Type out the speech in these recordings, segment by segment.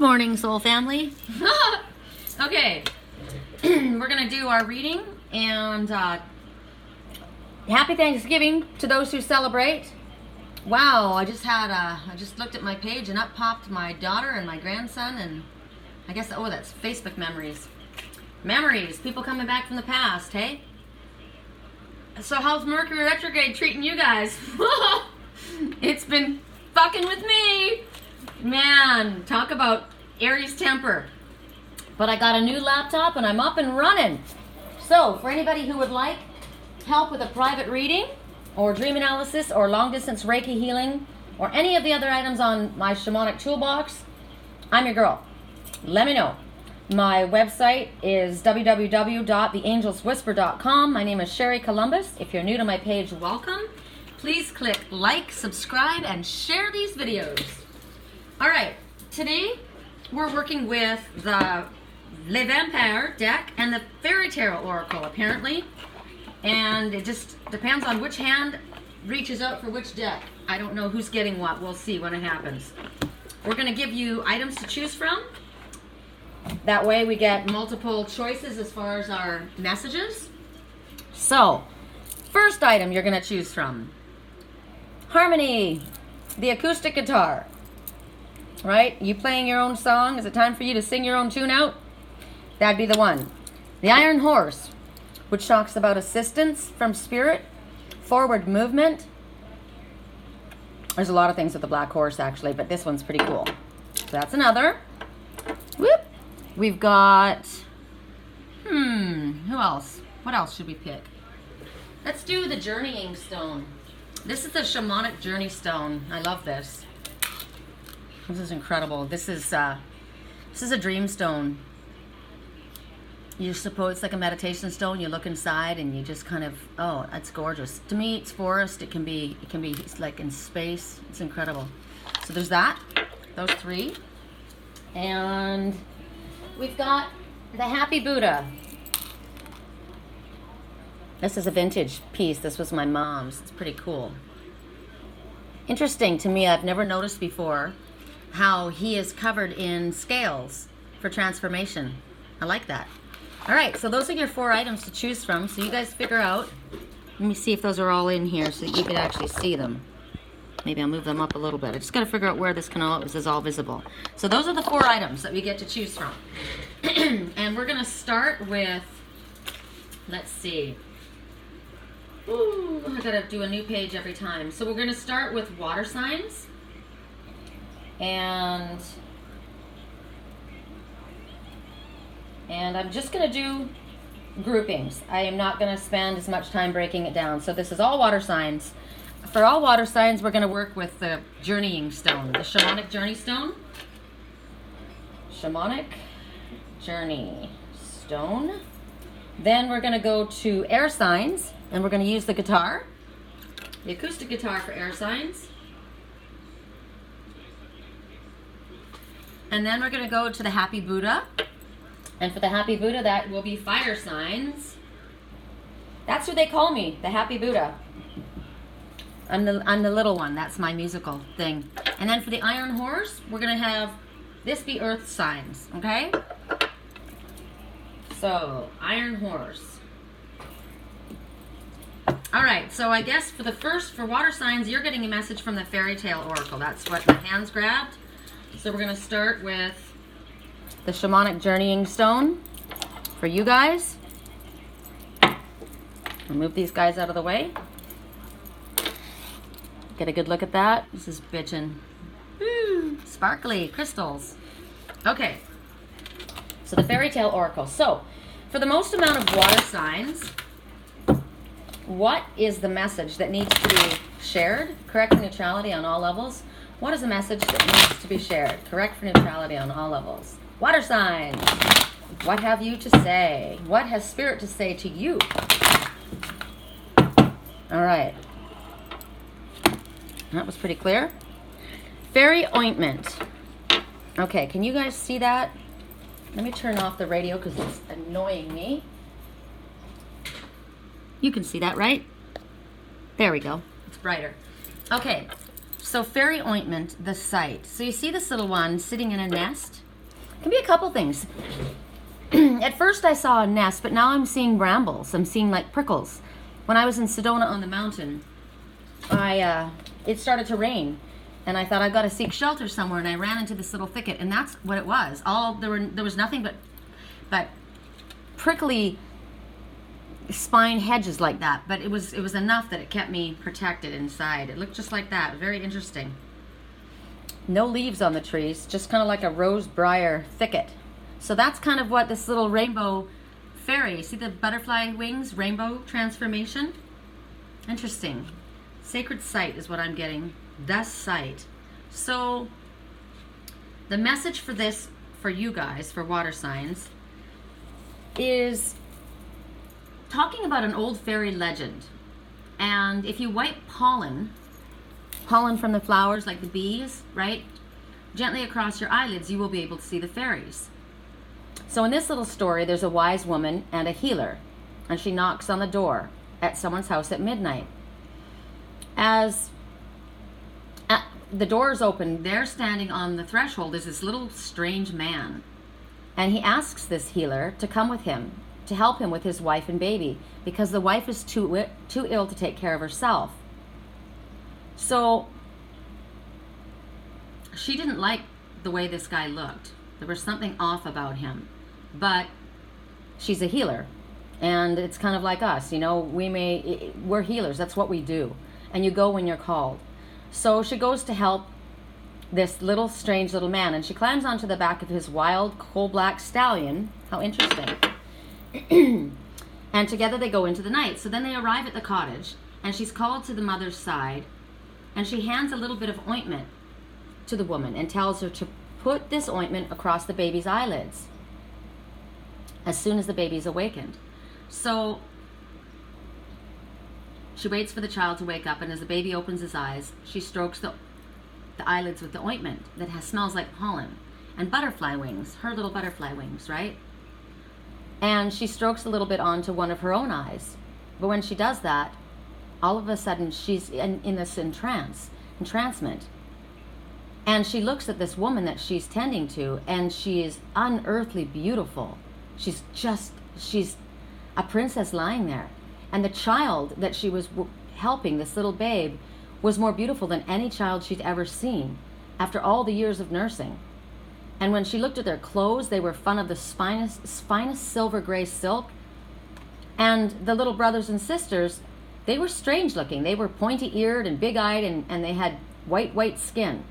Good morning, soul family. Okay, we're gonna do our reading, and happy Thanksgiving to those who celebrate. Wow, I just looked at my page and up popped my daughter and my grandson, and I guess, oh, that's Facebook memories. Memories, people coming back from the past, hey? So how's Mercury retrograde treating you guys? It's been fucking with me. Man, talk about Aries temper. But I got a new laptop and I'm up and running. So for anybody who would like help with a private reading or dream analysis or long distance Reiki healing or any of the other items on my shamanic toolbox, I'm your girl. Let me know. My website is www.theangelswhisper.com. My name is Sherry Columbus. If you're new to my page, welcome. Please click like, subscribe, and share these videos. All right, today we're working with the Le Vampire deck and the Faerytale Oracle, apparently. And it just depends on which hand reaches out for which deck. I don't know who's getting what. We'll see when it happens. We're going to give you items to choose from. That way we get multiple choices as far as our messages. So, first item you're going to choose from. Harmony, the acoustic guitar. Right? You playing your own song? Is it time for you to sing your own tune out? That'd be the one. The Iron Horse, which talks about assistance from spirit, forward movement. There's a lot of things with the black horse, actually, but this one's pretty cool. So that's another. Whoop. We've got, who else? What else should we pick? Let's do the Journeying Stone. This is the Shamanic Journey Stone. I love this. This is incredible. This is a dream stone. It's like a meditation stone. You look inside and you just kind of, oh, that's gorgeous. To me, it's forest. It can be it's like in space. It's incredible. So there's that, those three. And we've got the Happy Buddha. This is a vintage piece. This was my mom's. It's pretty cool. Interesting to me. I've never noticed before how he is covered in scales for transformation. I like that. All right, so those are your 4 items to choose from. So you guys figure out. Let me see if those are all in here so that you can actually see them. Maybe I'll move them up a little bit. I just got to figure out where this is all visible. So those are the 4 items that we get to choose from. And we're going to start with, let's see. Ooh, I got to do a new page every time. So we're going to start with water signs. And I'm just going to do groupings. I am not going to spend as much time breaking it down. So this is all water signs. For all water signs, we're going to work with the Journeying Stone, the Shamanic Journey Stone. Shamanic Journey Stone. Then we're going to go to air signs, and we're going to use the guitar, the acoustic guitar for air signs. And then we're going to go to the Happy Buddha. And for the Happy Buddha, that will be fire signs. That's who they call me, the Happy Buddha. I'm the little one. That's my musical thing. And then for the Iron Horse, we're going to have this be earth signs, okay? So, Iron Horse. All right, so I guess for water signs, you're getting a message from the Faerytale Oracle. That's what my hands grabbed. So we're going to start with the Shamanic Journeying Stone for you guys. I'll move these guys out of the way. Get a good look at that. This is bitchin'. Woo, sparkly crystals. Okay. So the Faerytale Oracle. So for the most amount of water signs, what is the message that needs to be shared? Correct for neutrality on all levels. What is the message that needs to be shared? Correct for neutrality on all levels. Water signs. What have you to say? What has Spirit to say to you? All right. That was pretty clear. Fairy Ointment. Okay, can you guys see that? Let me turn off the radio because it's annoying me. You can see that, right? There we go. It's brighter. Okay, so Fairy Ointment, the site. So you see this little one sitting in a nest? It can be a couple things. At first I saw a nest, but now I'm seeing brambles. I'm seeing like prickles. When I was in Sedona on the mountain, it started to rain, and I thought I've got to seek shelter somewhere, and I ran into this little thicket, and that's what it was. There was nothing but prickly spine hedges like that, but it was enough that it kept me protected inside. It looked just like that. Very interesting. No leaves on the trees, just kind of like a rose briar thicket. So that's kind of what this little rainbow fairy, see the butterfly wings, rainbow transformation? Interesting. Sacred site is what I'm getting. The site. So the message for this, for you guys, for water signs, is talking about an old fairy legend. And if you wipe pollen from the flowers, like the bees, right, gently across your eyelids, you will be able to see the fairies. So in this little story, there's a wise woman and a healer, and she knocks on the door at someone's house at midnight. As the door is open, there standing on the threshold is this little strange man, and he asks this healer to come with him to help him with his wife and baby, because the wife is too ill to take care of herself. So she didn't like the way this guy looked. There was something off about him. But she's a healer, and it's kind of like us, you know, we're healers. That's what we do. And you go when you're called. So she goes to help this little strange little man, and she climbs onto the back of his wild coal black stallion. How interesting. And together they go into the night. So then they arrive at the cottage, and she's called to the mother's side, and she hands a little bit of ointment to the woman and tells her to put this ointment across the baby's eyelids as soon as the baby's awakened. So she waits for the child to wake up, and as the baby opens his eyes, she strokes the eyelids with the ointment that smells like pollen and butterfly wings, her little butterfly wings, right? And she strokes a little bit onto one of her own eyes. But when she does that, all of a sudden she's in this entrancement. And she looks at this woman that she's tending to, and she is unearthly beautiful. She's a princess lying there. And the child that she was helping, this little babe, was more beautiful than any child she'd ever seen after all the years of nursing. And when she looked at their clothes, they were fun of the finest silver gray silk. And the little brothers and sisters, they were strange looking. They were pointy-eared and big-eyed, and they had white skin.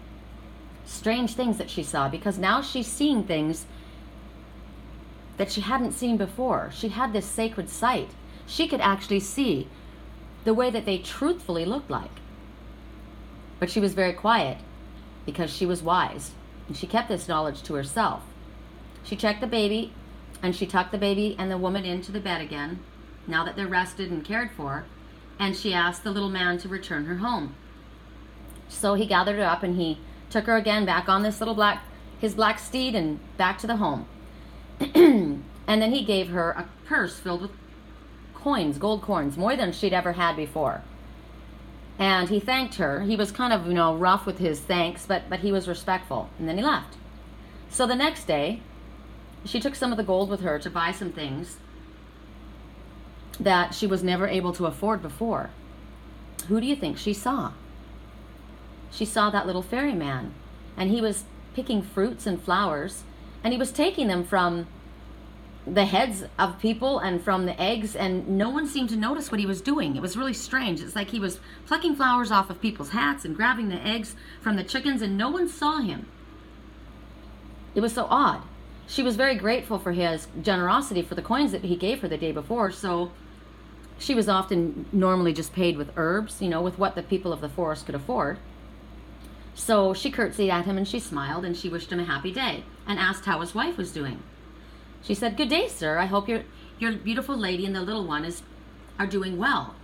Strange things that she saw, because now she's seeing things that she hadn't seen before. She had this sacred sight. She could actually see the way that they truthfully looked like. But she was very quiet because she was wise, and she kept this knowledge to herself. She checked the baby, and she tucked the baby and the woman into the bed again, now that they're rested and cared for, and she asked the little man to return her home. So he gathered her up, and he took her again back on this his black steed, and back to the home. And then he gave her a purse filled with coins, gold coins, more than she'd ever had before. And he thanked her. He was kind of, rough with his thanks, but he was respectful. And then he left. So the next day, she took some of the gold with her to buy some things that she was never able to afford before. Who do you think she saw? She saw that little fairy man, and he was picking fruits and flowers, and he was taking them from the heads of people and from the eggs, and no one seemed to notice what he was doing. It was really strange. It's like he was plucking flowers off of people's hats and grabbing the eggs from the chickens, and no one saw him. It was so odd. She was very grateful for his generosity for the coins that he gave her the day before, so she was often normally just paid with herbs, with what the people of the forest could afford. So she curtsied at him, and she smiled, and she wished him a happy day and asked how his wife was doing. She said, "Good day, sir. I hope your beautiful lady and the little one are doing well."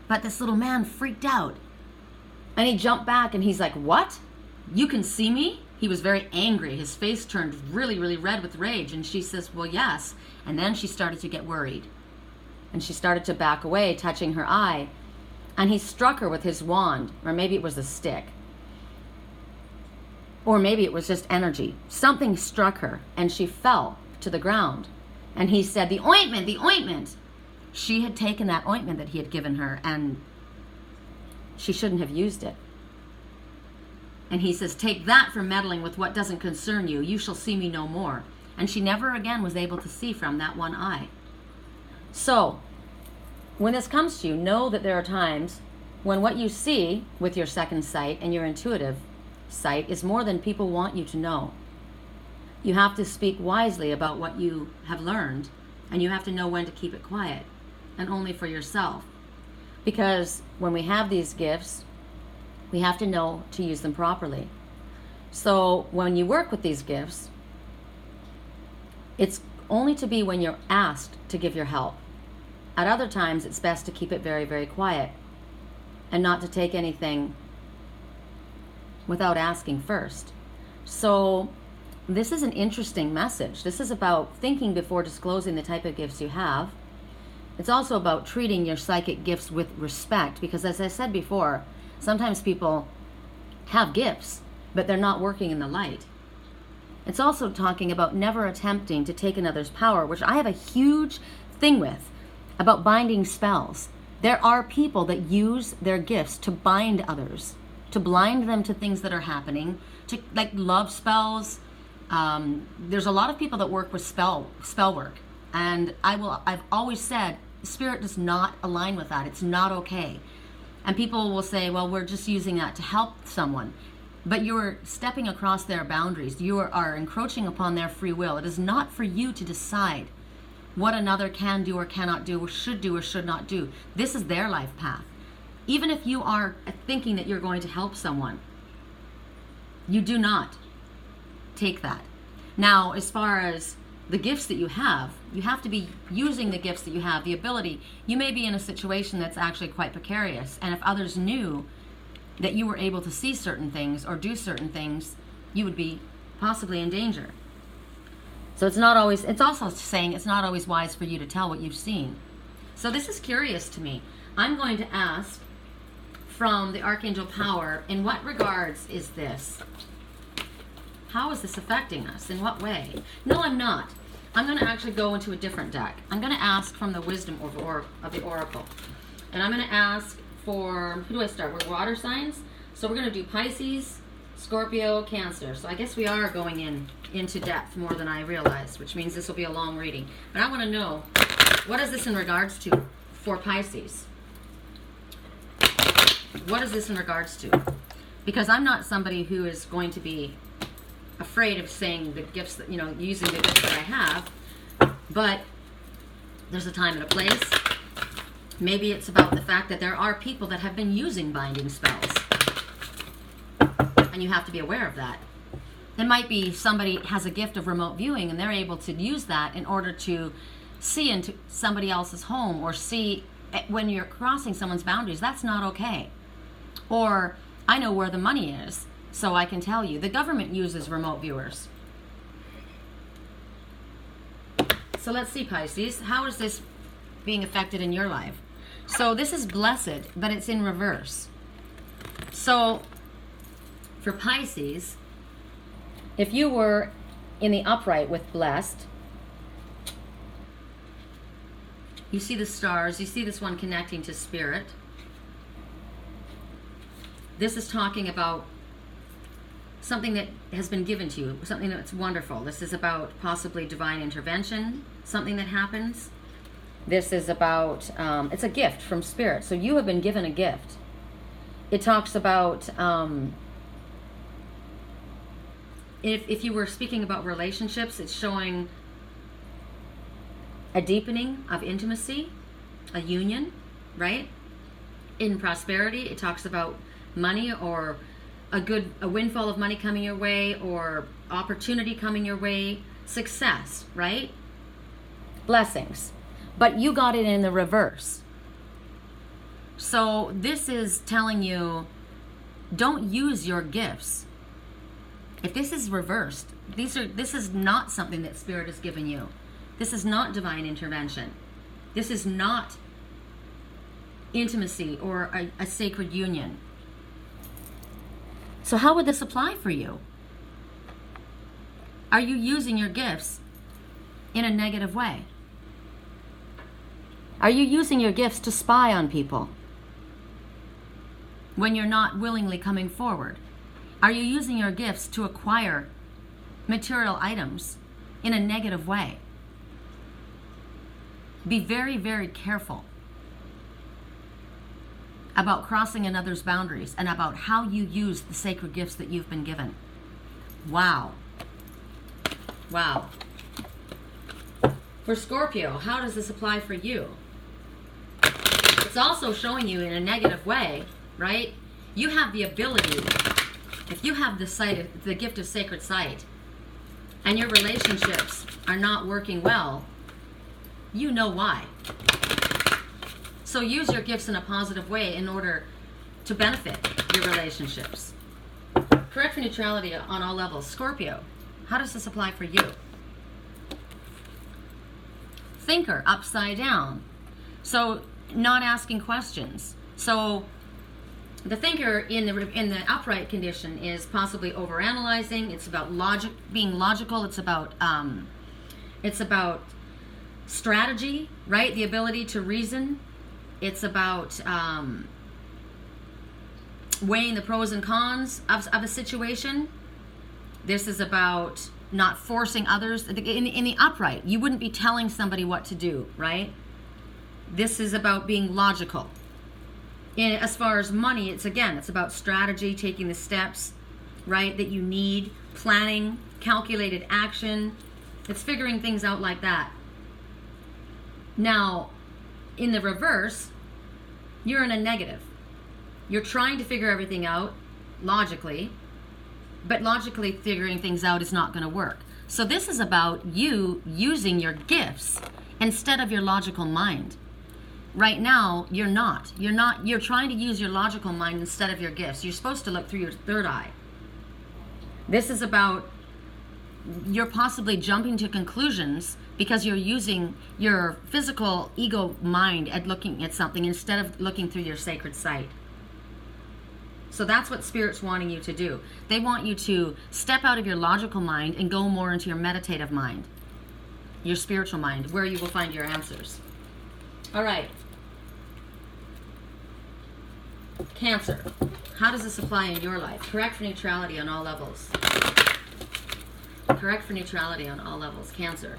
But this little man freaked out, and he jumped back, and he's like, "What? You can see me?" He was very angry. His face turned really, really red with rage, and she says, "Well, yes." And then she started to get worried, and she started to back away, touching her eye, and he struck her with his wand, or maybe it was a stick. Or maybe it was just energy. Something struck her and she fell to the ground. And he said, the ointment, the ointment. She had taken that ointment that he had given her and she shouldn't have used it. And he says, take that for meddling with what doesn't concern you. You shall see me no more. And she never again was able to see from that one eye. So, when this comes to you, know that there are times when what you see with your second sight and your intuitive sight is more than people want you to know. You have to speak wisely about what you have learned, and you have to know when to keep it quiet, and only for yourself. Because when we have these gifts, we have to know to use them properly. So when you work with these gifts, it's only to be when you're asked to give your help. At other times, it's best to keep it very, very quiet and not to take anything without asking first. So this is an interesting message. This is about thinking before disclosing the type of gifts you have. It's also about treating your psychic gifts with respect, because as I said before, sometimes people have gifts, but they're not working in the light. It's also talking about never attempting to take another's power, which I have a huge thing with, about binding spells. There are people that use their gifts to bind others, to blind them to things that are happening, to like love spells. There's a lot of people that work with spell work, and I've always said spirit does not align with that. It's not okay. And people will say, well, we're just using that to help someone. But you're stepping across their boundaries. You are encroaching upon their free will. It is not for you to decide what another can do or cannot do or should not do. This is their life path. Even if you are thinking that you're going to help someone, you do not take that. Now, as far as the gifts that you have to be using the gifts that you have, the ability. You may be in a situation that's actually quite precarious, and if others knew that you were able to see certain things or do certain things, you would be possibly in danger. So it's also saying it's not always wise for you to tell what you've seen. So this is curious to me. I'm going to ask from the Archangel Power, in what regards is this? How is this affecting us? In what way? No, I'm not. I'm going to actually go into a different deck. I'm going to ask from the wisdom of the Oracle. And I'm going to ask for, who do I start with? Water signs. So we're going to do Pisces, Scorpio, Cancer. So I guess we are going into depth more than I realized, which means this will be a long reading. But I want to know, what is this in regards to for Pisces? What is this in regards to? Because I'm not somebody who is going to be afraid of saying the gifts that, using the gifts that I have, but there's a time and a place. Maybe it's about the fact that there are people that have been using binding spells, and you have to be aware of that. It might be somebody has a gift of remote viewing and they're able to use that in order to see into somebody else's home or see when you're crossing someone's boundaries. That's not okay. Or I know where the money is, so I can tell you. The government uses remote viewers. So let's see, Pisces. How is this being affected in your life? So this is blessed, but it's in reverse. So for Pisces, if you were in the upright with blessed, you see the stars, you see this one connecting to spirit. This is talking about something that has been given to you, something that's wonderful. This is about possibly divine intervention, something that happens. This is about, it's a gift from spirit. So you have been given a gift. It talks about, if you were speaking about relationships, it's showing a deepening of intimacy, a union, right? In prosperity, it talks about money or a windfall of money coming your way or opportunity coming your way, success, right? Blessings. But you got it in the reverse. So this is telling you, don't use your gifts. If this is reversed, this is not something that Spirit has given you. This is not divine intervention. This is not intimacy or a sacred union. So how would this apply for you? Are you using your gifts in a negative way? Are you using your gifts to spy on people when you're not willingly coming forward? Are you using your gifts to acquire material items in a negative way? Be very, very careful about crossing another's boundaries and about how you use the sacred gifts that you've been given. Wow. Wow. For Scorpio, how does this apply for you? It's also showing you in a negative way, right? You have the ability, if you have the gift of sacred sight, and your relationships are not working well, you know why. So use your gifts in a positive way in order to benefit your relationships. Correct for neutrality on all levels. Scorpio, how does this apply for you? Thinker, upside down. So not asking questions. So the thinker in the upright condition is possibly overanalyzing. It's about being logical. It's about strategy, right? The ability to reason. It's about weighing the pros and cons of a situation. This is about not forcing others. In the upright, you wouldn't be telling somebody what to do, right? This is about being logical. As far as money, it's about strategy, taking the steps, right, that you need, planning, calculated action. It's figuring things out like that. Now, in the reverse, you're in a negative. You're trying to figure everything out logically, but logically figuring things out is not going to work. So this is about you using your gifts instead of your logical mind. Right now, you're not. You're trying to use your logical mind instead of your gifts. You're supposed to look through your third eye. This is about you're possibly jumping to conclusions because you're using your physical ego mind at looking at something instead of looking through your sacred sight. So that's what Spirit's wanting you to do. They want you to step out of your logical mind and go more into your meditative mind, your spiritual mind, where you will find your answers. All right. Cancer, how does this apply in your life? Correct for neutrality on all levels. Correct for neutrality on all levels. Cancer.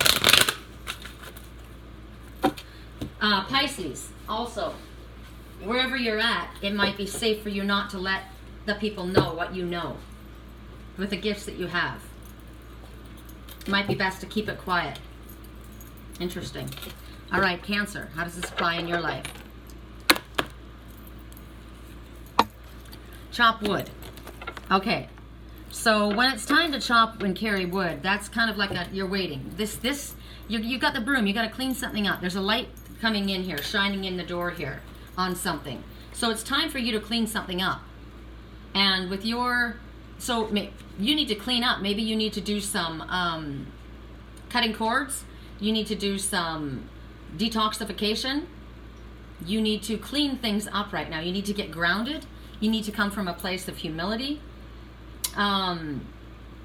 Pisces, also, wherever you're at, it might be safe for you not to let the people know what you know with the gifts that you have. It might be best to keep it quiet. Interesting. All right, Cancer, how does this apply in your life? Chop wood. Okay, so when it's time to chop and carry wood, that's kind of like you're waiting. You got the broom, you got to clean something up. There's a light coming in here, shining in the door here on something. So it's time for you to clean something up. And with you need to clean up. Maybe you need to do some cutting cords. You need to do some detoxification. You need to clean things up right now. You need to get grounded. You need to come from a place of humility.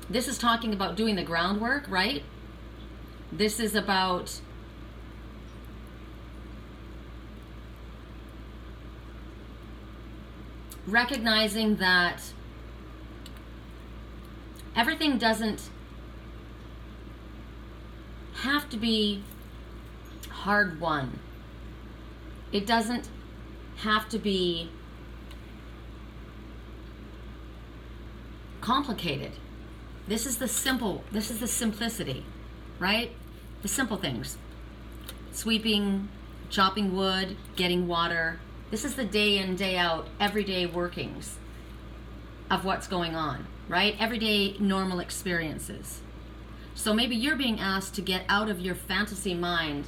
This is talking about doing the groundwork, right? This is about recognizing that everything doesn't have to be hard won. It doesn't have to be complicated. This is the simplicity, right? The simple things. Sweeping, chopping wood, getting water. This is the day in, day out, everyday workings of what's going on, right? Everyday normal experiences. So maybe you're being asked to get out of your fantasy mind,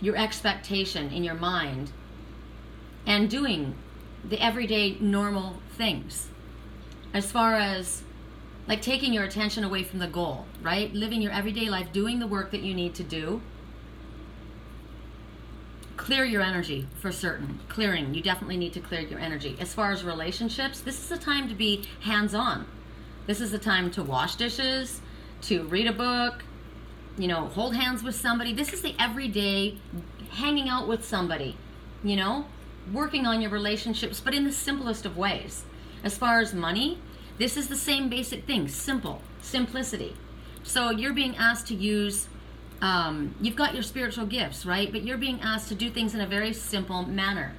your expectation in your mind, and doing the everyday normal things. As far as like taking your attention away from the goal, right? Living your everyday life, doing the work that you need to do. Clear your energy for certain. Clearing, you definitely need to clear your energy. As far as relationships, this is a time to be hands-on. This is a time to wash dishes, to read a book, you know, hold hands with somebody. This is the everyday hanging out with somebody, you know, working on your relationships, but in the simplest of ways. As far as money, this is the same basic thing, simplicity. So you're being asked to use, you've got your spiritual gifts, right? But you're being asked to do things in a very simple manner.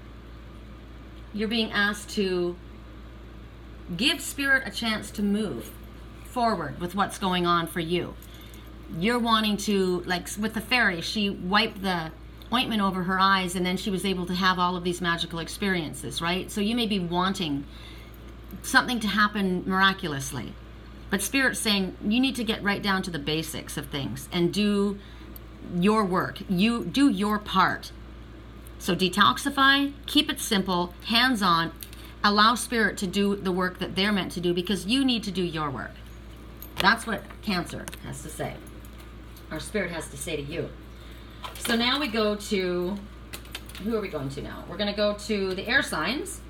You're being asked to give spirit a chance to move forward with what's going on for you. You're wanting to, like with the fairy, she wiped the ointment over her eyes and then she was able to have all of these magical experiences, right? So you may be wanting something to happen miraculously, but Spirit's saying you need to get right down to the basics of things and do your work. You do your part. So detoxify, keep it simple, hands-on, allow Spirit to do the work that they're meant to do, because you need to do your work. That's what Cancer has to say. Our Spirit has to say to you. So now we go to, who are we going to now? We're going to go to the air signs,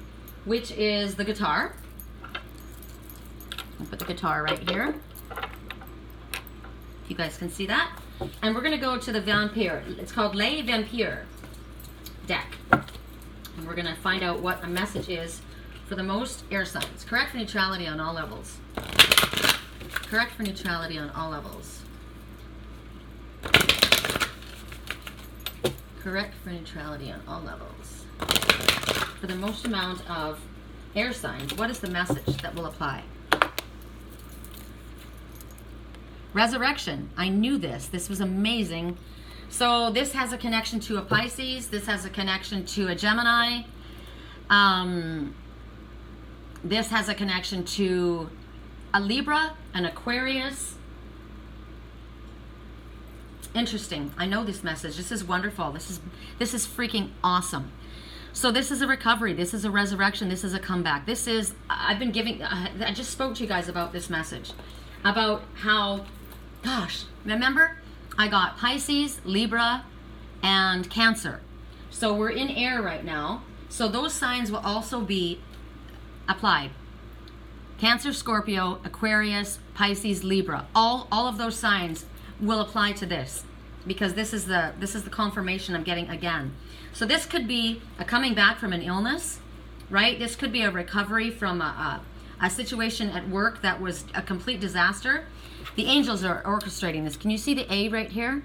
which is the guitar. I'll put the guitar right here. You guys can see that. And we're going to go to the Vampire. It's called Les Vampires deck. And we're going to find out what a message is for the most air signs. Correct for neutrality on all levels. Correct for neutrality on all levels. Correct for neutrality on all levels. For the most amount of air signs, what is the message that will apply? Resurrection. I knew this. This was amazing. So this has a connection to a Pisces. This has a connection to a Gemini. This has a connection to a Libra, an Aquarius. Interesting. I know this message. This is wonderful. This is freaking awesome. So this is a recovery. This is a resurrection. This is a comeback. This is, I've been giving, I just spoke to you guys about this message. About how, gosh, remember? I got Pisces, Libra, and Cancer. So we're in air right now. So those signs will also be applied. Cancer, Scorpio, Aquarius, Pisces, Libra. All of those signs will apply to this, because this is the confirmation I'm getting again. So this could be a coming back from an illness, right? This could be a recovery from a situation at work that was a complete disaster. The angels are orchestrating this. Can you see the A right here?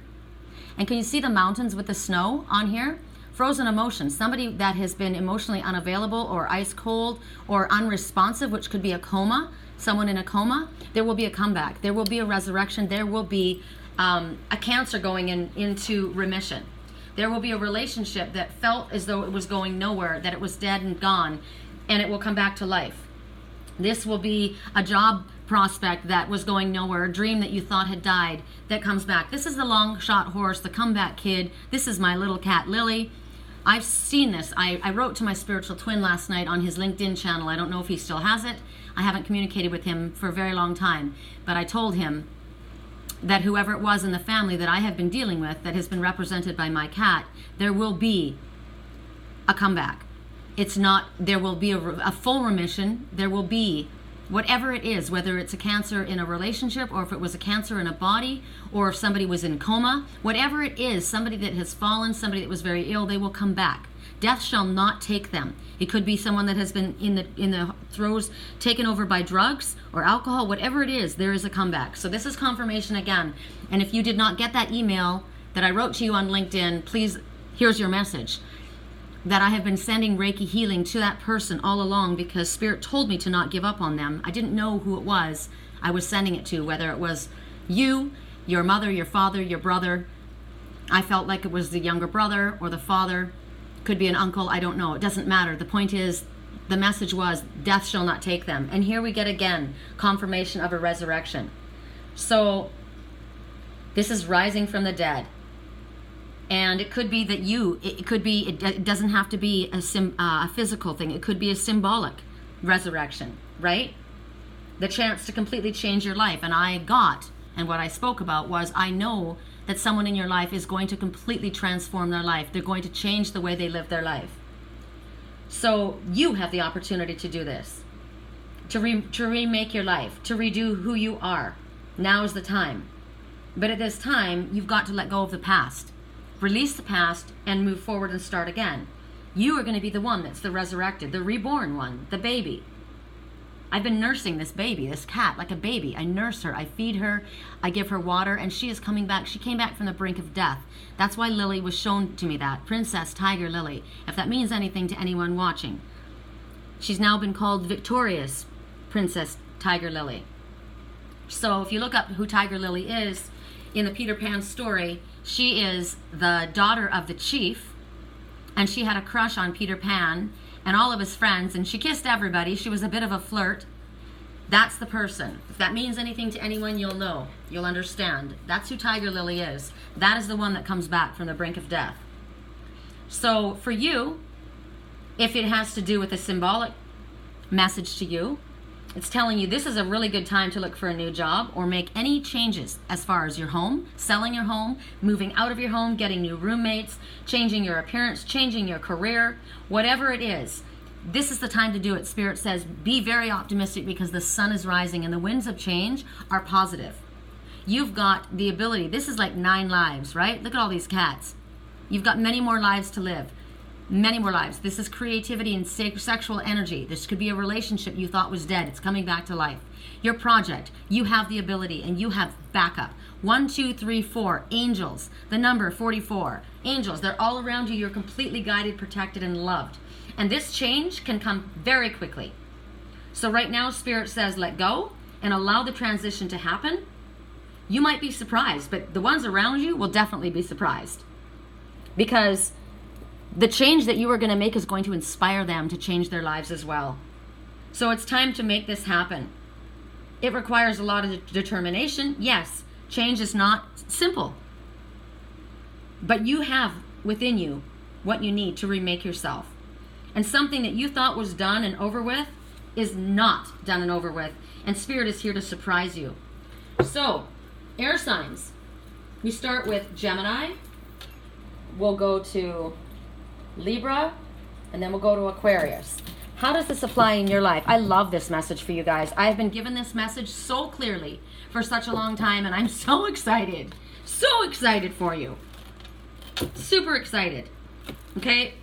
And can you see the mountains with the snow on here? Frozen emotions. Somebody that has been emotionally unavailable or ice cold or unresponsive, which could be a coma, someone in a coma. There will be a comeback. There will be a resurrection. There will be a cancer going into remission. There will be a relationship that felt as though it was going nowhere, that it was dead and gone, and it will come back to life. This will be a job prospect that was going nowhere, a dream that you thought had died that comes back. This is the long shot horse, the comeback kid. This is my little cat, Lily. I've seen this. I wrote to my spiritual twin last night on his LinkedIn channel. I don't know if he still has it. I haven't communicated with him for a very long time, but I told him that whoever it was in the family that I have been dealing with that has been represented by my cat, there will be a comeback. It's not, there will be a full remission. There will be whatever it is, whether it's a cancer in a relationship or if it was a cancer in a body or if somebody was in coma, whatever it is, somebody that has fallen, somebody that was very ill, they will come back. Death shall not take them. It could be someone that has been in the throes, taken over by drugs or alcohol, whatever it is, there is a comeback. So this is confirmation again. And if you did not get that email that I wrote to you on LinkedIn, please, here's your message. That I have been sending Reiki healing to that person all along because Spirit told me to not give up on them. I didn't know who it was I was sending it to, whether it was you, your mother, your father, your brother. I felt like it was the younger brother or the father. Could be an uncle, I don't know. It doesn't matter. The point is, the message was, death shall not take them. And here we get again, confirmation of a resurrection. So, this is rising from the dead. And it could be that it doesn't have to be a physical thing. It could be a symbolic resurrection, right? The chance to completely change your life. And what I spoke about was, I know that someone in your life is going to completely transform their life. They're going to change the way they live their life. So you have the opportunity to do this, to remake your life, to redo who you are. Now is the time. But at this time, you've got to let go of the past. Release the past and move forward and start again. You are going to be the one that's the resurrected, the reborn one, the baby. I've been nursing this baby, this cat, like a baby. I nurse her, I feed her, I give her water, and she is coming back. She came back from the brink of death. That's why Lily was shown to me that. Princess Tiger Lily, if that means anything to anyone watching. She's now been called victorious Princess Tiger Lily. So if you look up who Tiger Lily is, in the Peter Pan story, she is the daughter of the chief, and she had a crush on Peter Pan and all of his friends, and she kissed everybody. She was a bit of a flirt. That's the person. If that means anything to anyone, you'll know. You'll understand. That's who Tiger Lily is. That is the one that comes back from the brink of death. So for you, if it has to do with a symbolic message to you, it's telling you this is a really good time to look for a new job or make any changes as far as your home, selling your home, moving out of your home, getting new roommates, changing your appearance, changing your career, whatever it is. This is the time to do it. Spirit says be very optimistic because the sun is rising and the winds of change are positive. You've got the ability. This is like 9 lives, right? Look at all these cats. You've got many more lives to live. Many more lives. This is creativity and sexual energy. This could be a relationship you thought was dead. It's coming back to life. Your project, you have the ability and you have backup. 1, 2, 3, 4. Angels. The number 44. Angels. They're all around you. You're completely guided, protected, and loved. And this change can come very quickly. So right now, Spirit says let go and allow the transition to happen. You might be surprised, but the ones around you will definitely be surprised. Because the change that you are going to make is going to inspire them to change their lives as well. So it's time to make this happen. It requires a lot of determination. Yes, change is not simple. But you have within you what you need to remake yourself. And something that you thought was done and over with is not done and over with. And Spirit is here to surprise you. So, air signs. We start with Gemini. We'll go to Libra, and then we'll go to Aquarius. How does this apply in your life? I love this message for you guys. I've been given this message so clearly for such a long time, and I'm so excited. So excited for you. Super excited. Okay?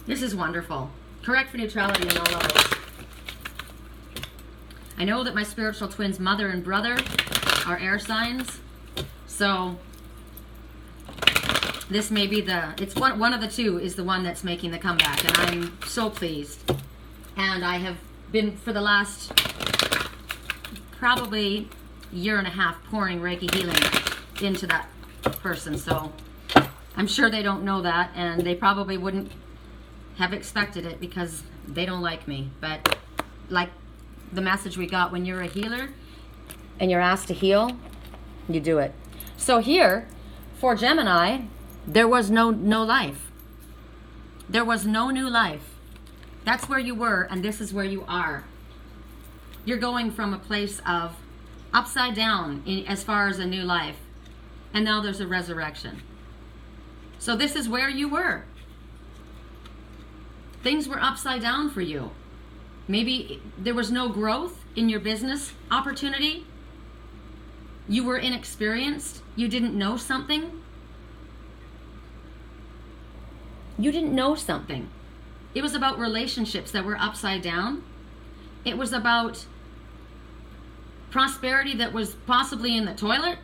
This is wonderful. Correct for neutrality in all levels. I know that my spiritual twins, mother and brother, are air signs. So this may be it's one of the two is the one that's making the comeback, and I'm so pleased. And I have been for the last probably year and a half pouring Reiki healing into that person. So I'm sure they don't know that, and they probably wouldn't have expected it because they don't like me. But like the message we got, when you're a healer and you're asked to heal, you do it. So here for Gemini, there was no life. There was no new life. That's where you were, and this is where you are. You're going from a place of upside down as far as a new life, and now there's a resurrection. So this is where you were. Things were upside down for you. Maybe there was no growth in your business opportunity. You were inexperienced. You didn't know something. You didn't know something. It was about relationships that were upside down. It was about prosperity that was possibly in the toilet.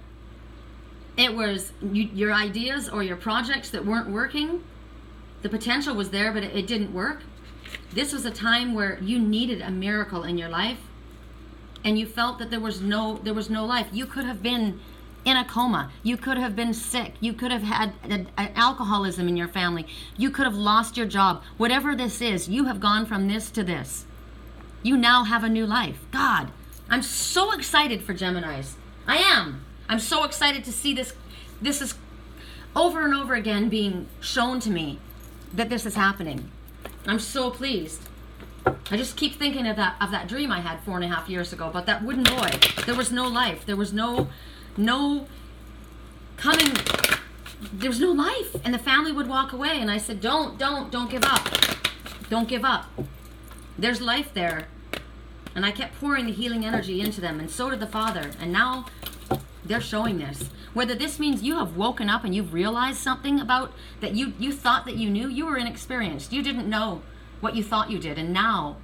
It was your ideas or your projects that weren't working. The potential was there, but it didn't work. This was a time where you needed a miracle in your life, and you felt that there was no life. You could have been in a coma. You could have been sick. You could have had alcoholism in your family. You could have lost your job. Whatever this is, you have gone from this to this. You now have a new life. God, I'm so excited for Geminis. I am. I'm so excited to see this. This is over and over again being shown to me that this is happening. I'm so pleased. I just keep thinking of that dream I had 4.5 years ago about that wooden boy. There was no life. There was no coming. There was no life, and the family would walk away. And I said, "Don't give up. Don't give up. There's life there." And I kept pouring the healing energy into them, and so did the Father. And now they're showing this. Whether this means you have woken up and you've realized something about that you thought that you knew, you were inexperienced. You didn't know what you thought you did. And now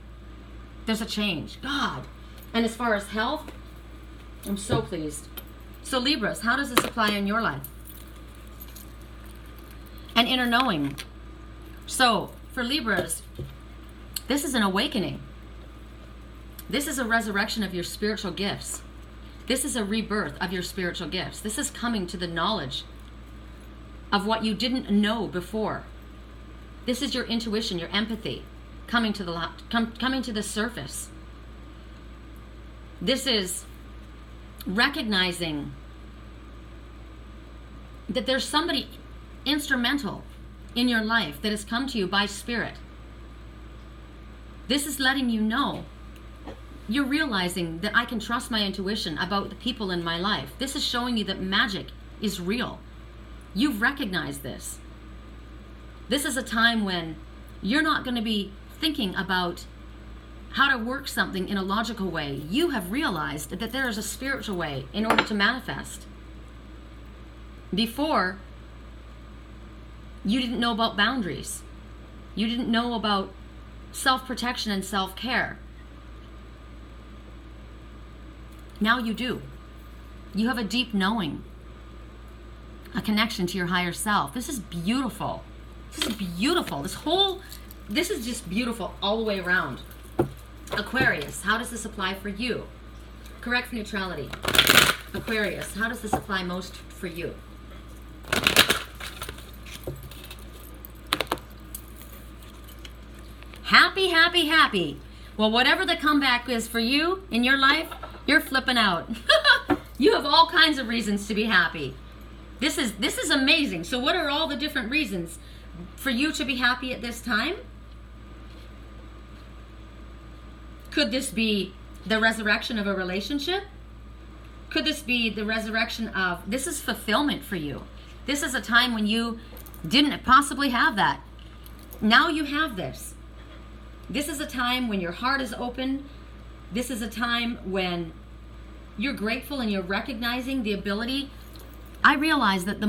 there's a change. God. And as far as health, I'm so pleased. So Libras, how does this apply in your life? And inner knowing. So for Libras, this is an awakening. This is a resurrection of your spiritual gifts. This is a rebirth of your spiritual gifts. This is coming to the knowledge of what you didn't know before. This is your intuition, your empathy coming to the surface. This is recognizing that there's somebody instrumental in your life that has come to you by spirit. This is letting you know. You're realizing that I can trust my intuition about the people in my life. This is showing you that magic is real. You've recognized this. This is a time when you're not going to be thinking about how to work something in a logical way. You have realized that there is a spiritual way in order to manifest. Before, you didn't know about boundaries. You didn't know about self-protection and self-care. Now you do. You have a deep knowing, a connection to your higher self. This is beautiful. This is beautiful. This is just beautiful all the way around. Aquarius, how does this apply for you? Correct for neutrality. Aquarius, how does this apply most for you? Happy, happy, happy. Well, whatever the comeback is for you in your life, you're flipping out. You have all kinds of reasons to be happy. This is amazing. So what are all the different reasons for you to be happy at this time? Could this be the resurrection of a relationship? Could this be the resurrection of, this is fulfillment for you. This is a time when you didn't possibly have that. Now you have this. This is a time when your heart is open. This is a time when you're grateful and you're recognizing the ability. I realize that the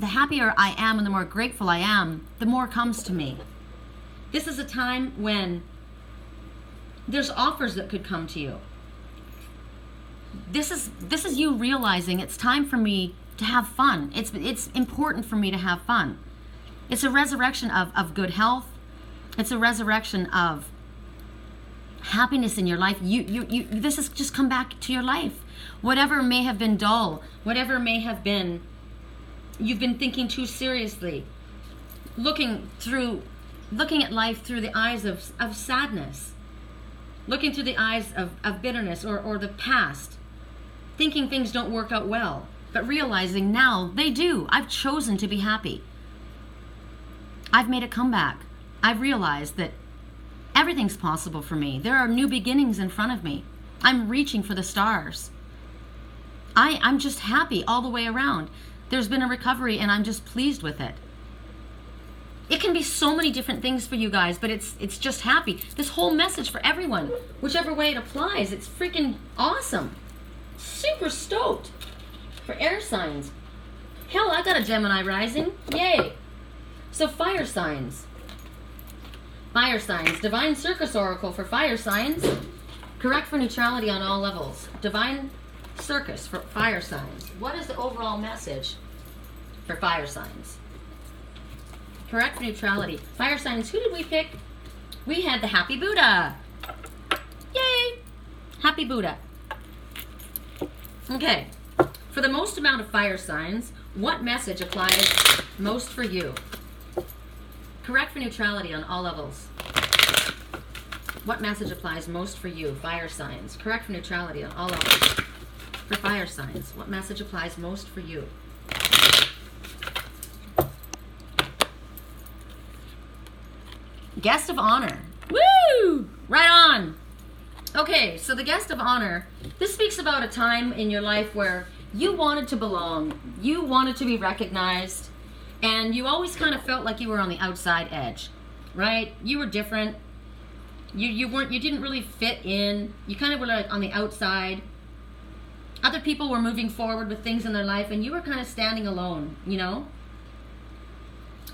happier I am and the more grateful I am, the more comes to me. This is a time when there's offers that could come to you. This is you realizing it's time for me to have fun. It's important for me to have fun. It's a resurrection of good health. It's a resurrection of happiness in your life. This has just come back to your life. Whatever may have been dull, whatever may have been, you've been thinking too seriously, looking at life through the eyes of sadness, looking through the eyes of bitterness or the past, thinking things don't work out well, but realizing now they do. I've chosen to be happy. I've made a comeback. I've realized that everything's possible for me. There are new beginnings in front of me. I'm reaching for the stars. I'm just happy all the way around. There's been a recovery and I'm just pleased with it. It can be so many different things for you guys, but it's just happy. This whole message for everyone, whichever way it applies, it's freaking awesome. Super stoked for air signs. Hell, I got a Gemini rising. Yay. So fire signs. Fire signs. Divine Circus Oracle for fire signs. Correct for neutrality on all levels. Divine Circus for fire signs. What is the overall message for fire signs? Correct for neutrality. Fire signs, who did we pick? We had the Happy Buddha. Yay! Happy Buddha. Okay. For the most amount of fire signs, what message applies most for you? Correct for neutrality on all levels. What message applies most for you? Fire signs. Correct for neutrality on all levels. For fire signs, what message applies most for you? Guest of honor. Woo! Right on. Okay, so the guest of honor, this speaks about a time in your life where you wanted to belong, you wanted to be recognized, and you always kind of felt like you were on the outside edge, right? You were different. You didn't really fit in. You kind of were like on the outside. Other people were moving forward with things in their life, and you were kind of standing alone, you know?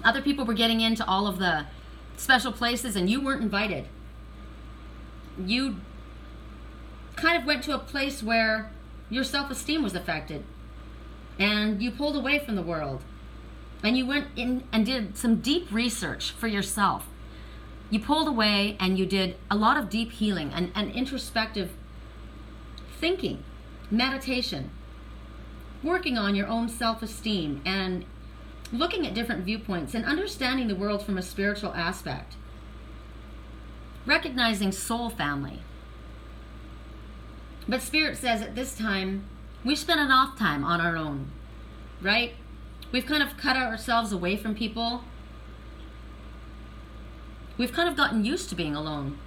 Other people were getting into all of the special places, and you weren't invited. You kind of went to a place where your self-esteem was affected, and you pulled away from the world, and you went in and did some deep research for yourself. You pulled away, and you did a lot of deep healing and introspective thinking, meditation, working on your own self-esteem, and looking at different viewpoints and understanding the world from a spiritual aspect. Recognizing soul family. But Spirit says at this time, we spent enough time on our own, right? We've kind of cut ourselves away from people. We've kind of gotten used to being alone.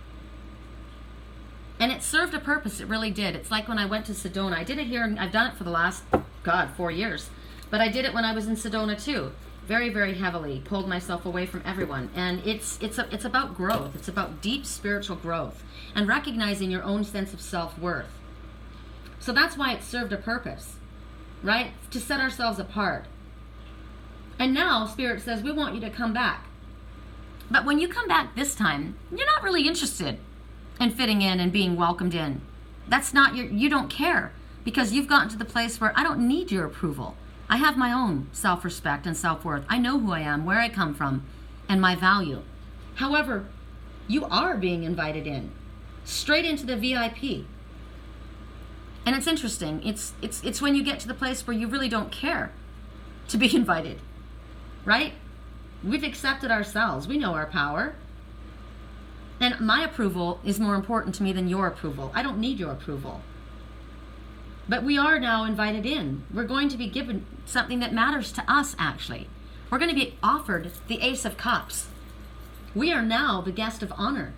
And it served a purpose, it really did. It's like when I went to Sedona. I did it here, and I've done it for the last, 4 years. But I did it when I was in Sedona too. Very, very heavily. Pulled myself away from everyone. And it's about growth. It's about deep spiritual growth. And recognizing your own sense of self-worth. So that's why it served a purpose, right? To set ourselves apart. And now Spirit says, we want you to come back. But when you come back this time, you're not really interested and fitting in and being welcomed in. That's not you don't care, because you've gotten to the place where I don't need your approval. I have my own self-respect and self-worth. I know who I am, where I come from, and my value. However, you are being invited in, straight into the VIP. And it's interesting. It's when you get to the place where you really don't care to be invited, right? We've accepted ourselves. We know our power. And my approval is more important to me than your approval. I don't need your approval. But we are now invited in. We're going to be given something that matters to us, actually. We're going to be offered the Ace of Cups. We are now the guest of honor.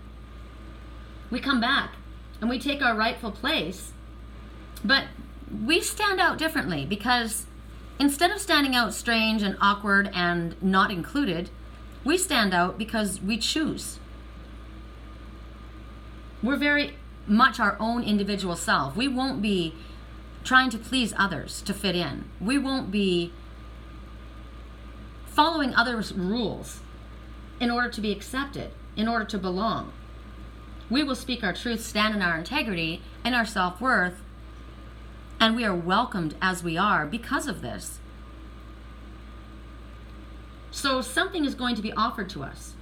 We come back and we take our rightful place, but we stand out differently, because instead of standing out strange and awkward and not included, we stand out because we choose. We're very much our own individual self. We won't be trying to please others to fit in. We won't be following others' rules in order to be accepted, in order to belong. We will speak our truth, stand in our integrity and our self-worth, and we are welcomed as we are because of this. So something is going to be offered to us.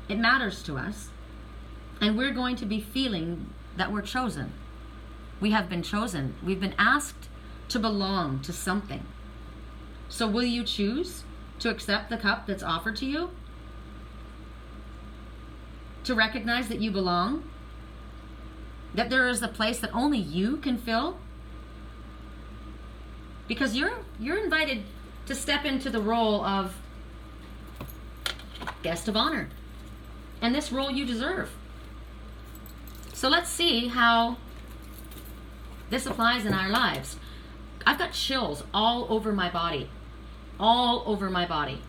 It matters to us. And we're going to be feeling that we're chosen. We have been chosen. We've been asked to belong to something. So will you choose to accept the cup that's offered to you? To recognize that you belong? That there is a place that only you can fill? Because you're invited to step into the role of guest of honor. And this role you deserve. So let's see how this applies in our lives. I've got chills all over my body. All over my body.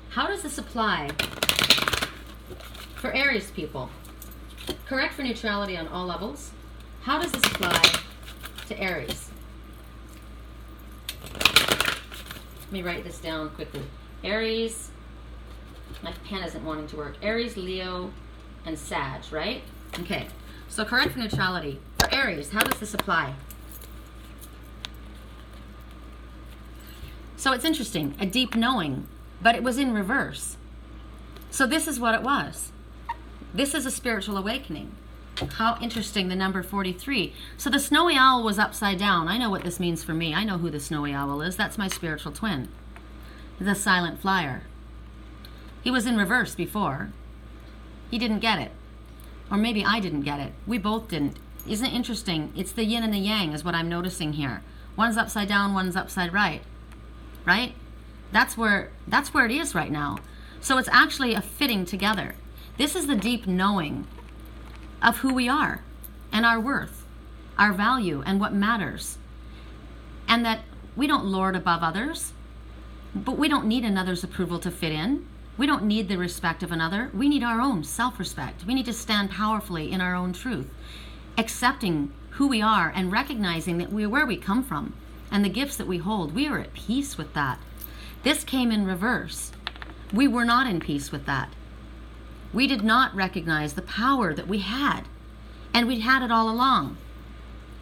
How does this apply for Aries people? Correct for neutrality on all levels. How does this apply to Aries? Let me write this down quickly. Aries, my pen isn't wanting to work. Aries, Leo, and Sag, right? Okay, so correct for neutrality. For Aries, how does this apply? So it's interesting, a deep knowing, but it was in reverse. So this is what it was. This is a spiritual awakening. How interesting, the number 43. So the snowy owl was upside down. I know what this means for me. I know who the snowy owl is. That's my spiritual twin, the silent flyer. He was in reverse before. He didn't get it. Or maybe I didn't get it. We both didn't. Isn't it interesting? It's the yin and the yang is what I'm noticing here. One's upside down, one's upside right. Right? That's where it is right now. So it's actually a fitting together. This is the deep knowing of who we are and our worth, our value, and what matters. And that we don't lord above others, but we don't need another's approval to fit in. We don't need the respect of another. We need our own self-respect. We need to stand powerfully in our own truth, accepting who we are and recognizing that where we come from and the gifts that we hold. We are at peace with that. This came in reverse. We were not in peace with that. We did not recognize the power that we had, and we'd had it all along.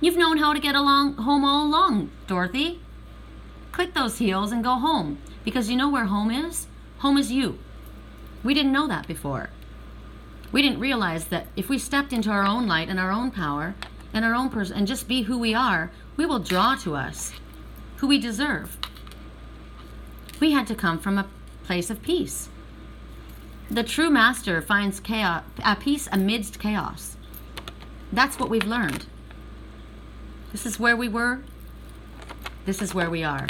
You've known how to get home all along, Dorothy. Click those heels and go home, because you know where home is? Home is you. We didn't know that before. We didn't realize that if we stepped into our own light and our own power and our own person and just be who we are, we will draw to us who we deserve. We had to come from a place of peace. The true master finds chaos, peace amidst chaos. That's what we've learned. This is where we were. This is where we are.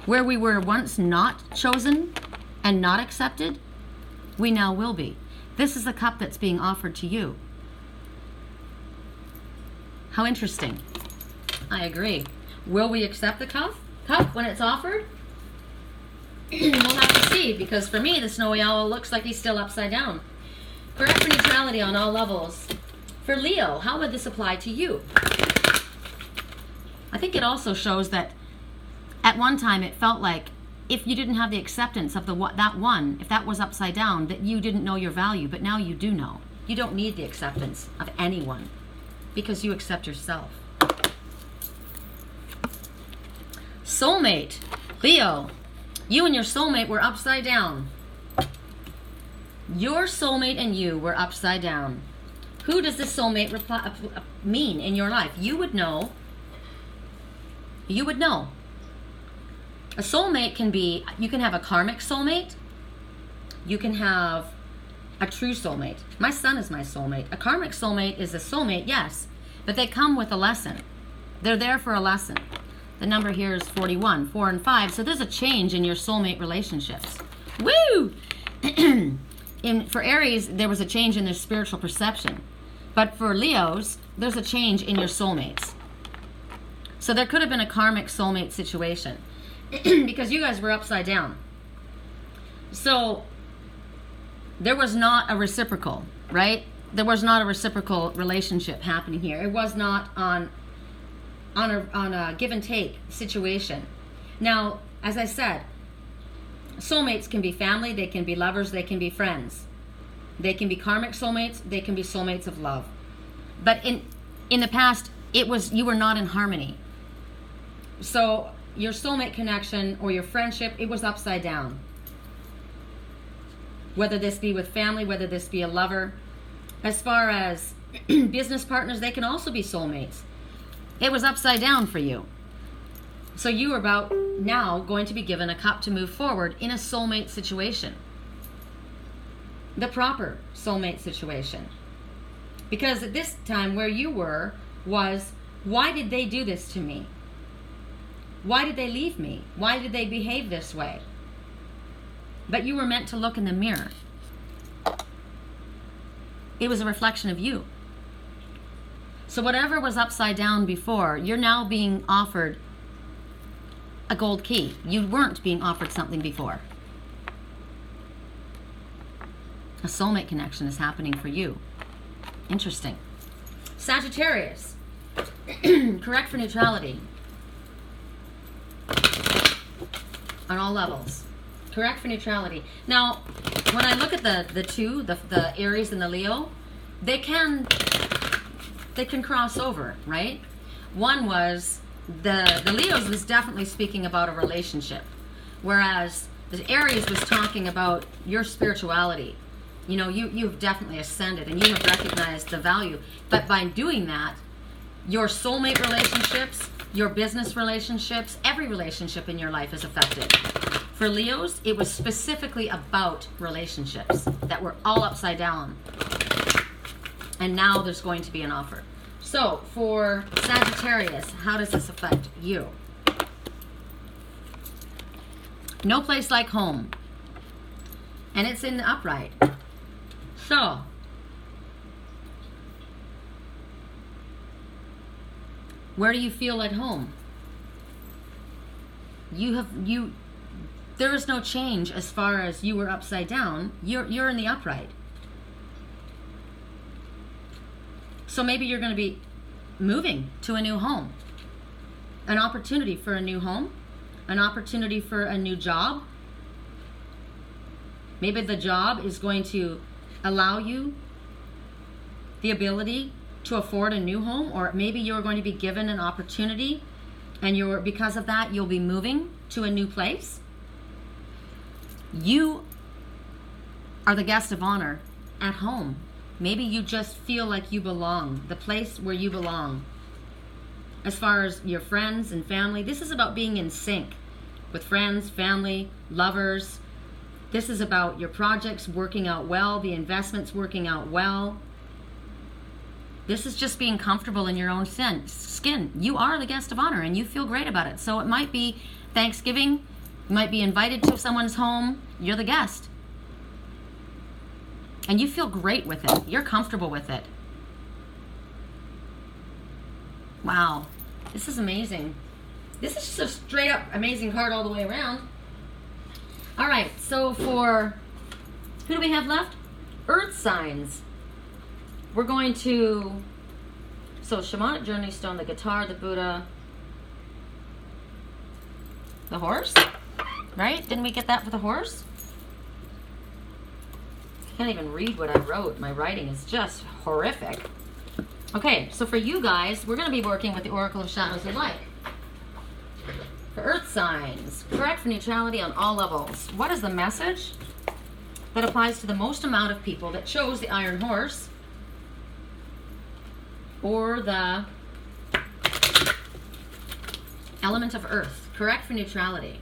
Where we were once not chosen and not accepted, we now will be. This is the cup that's being offered to you. How interesting. I agree. Will we accept the cup when it's offered? We'll have to see, because for me, the snowy owl looks like he's still upside down. Correct for neutrality on all levels. For Leo, how would this apply to you? I think it also shows that at one time it felt like if you didn't have the acceptance of that one, if that was upside down, that you didn't know your value, but now you do know. You don't need the acceptance of anyone because you accept yourself. Soulmate, Leo. You and your soulmate were upside down. Your soulmate and you were upside down. Who does this soulmate mean in your life? You would know. You would know. A soulmate can be, you can have a karmic soulmate. You can have a true soulmate. My son is my soulmate. A karmic soulmate is a soulmate, yes, but they come with a lesson. They're there for a lesson. The number here is 41, 4 and 5. So there's a change in your soulmate relationships. Woo! For Aries, there was a change in their spiritual perception. But for Leos, there's a change in your soulmates. So there could have been a karmic soulmate situation because you guys were upside down. So there was not a reciprocal, right? There was not a reciprocal relationship happening here. It was not on a give and take situation. Now, as I said, soulmates can be family, they can be lovers, they can be friends. They can be karmic soulmates, they can be soulmates of love. But in the past, you were not in harmony. So your soulmate connection or your friendship, it was upside down. Whether this be with family, whether this be a lover. As far as business partners, they can also be soulmates. It was upside down for you. So you are about now going to be given a cup to move forward in a soulmate situation. The proper soulmate situation. Because at this time where you were was, why did they do this to me? Why did they leave me? Why did they behave this way? But you were meant to look in the mirror. It was a reflection of you. So whatever was upside down before, you're now being offered a gold key. You weren't being offered something before. A soulmate connection is happening for you. Interesting. Sagittarius. Correct for neutrality. On all levels. Correct for neutrality. Now, when I look at the Aries and the Leo, they can cross over, right? One was, the Leos was definitely speaking about a relationship, whereas the Aries was talking about your spirituality. You know, you've definitely ascended and you have recognized the value. But by doing that, your soulmate relationships, your business relationships, every relationship in your life is affected. For Leos, it was specifically about relationships that were all upside down. And now there's going to be an offer. So for Sagittarius, how does this affect you? No place like home. And it's in the upright. So, where do you feel at home? There is no change as far as you were upside down. You're in the upright. So maybe you're going to be moving to a new home. An opportunity for a new home. An opportunity for a new job. Maybe the job is going to allow you the ability to afford a new home, or maybe you're going to be given an opportunity and because of that you'll be moving to a new place. You are the guest of honor at home. Maybe you just feel like you belong, the place where you belong. As far as your friends and family, this is about being in sync with friends, family, lovers. This is about your projects working out well, the investments working out well. This is just being comfortable in your own skin. You are the guest of honor and you feel great about it. So it might be Thanksgiving, you might be invited to someone's home, you're the guest. And you feel great with it. You're comfortable with it. Wow, this is amazing. This is just a straight up amazing card all the way around. All right, so for, who do we have left? Earth signs. We're going to, so Shamanic Journey Stone, the guitar, the Buddha, the horse, right? Didn't we get that for the horse? I can't even read what I wrote. My writing is just horrific. Okay, so for you guys, we're going to be working with the Oracle of Shadows of Light. For Earth signs, correct for neutrality on all levels. What is the message that applies to the most amount of people that chose the Iron Horse or the element of Earth? Correct for neutrality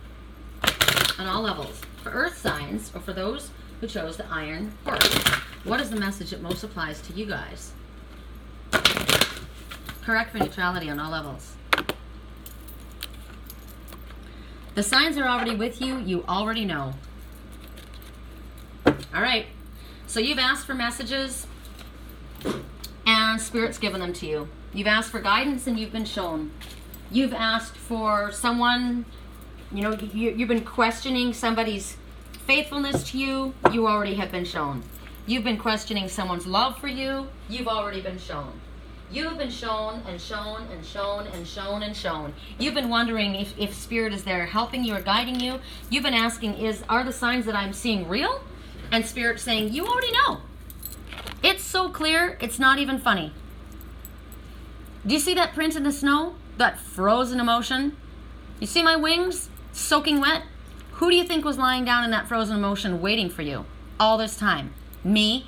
on all levels. For Earth signs, or for those who chose the Iron Horse, what is the message that most applies to you guys? Correct for neutrality on all levels. The signs are already with you. You already know. All right. So you've asked for messages and Spirit's given them to you. You've asked for guidance and you've been shown. You've asked for someone, you know, you've been questioning somebody's faithfulness to you. You already have been shown. You've been questioning someone's love for you. You've already been shown. You've been shown and shown and shown and shown and shown. You've been wondering if Spirit is there helping you or guiding you. You've been asking, are the signs that I'm seeing real? And Spirit saying, you already know. It's so clear, it's not even funny. Do you see that print in the snow? That frozen emotion? You see my wings soaking wet? Who do you think was lying down in that frozen emotion waiting for you all this time? Me.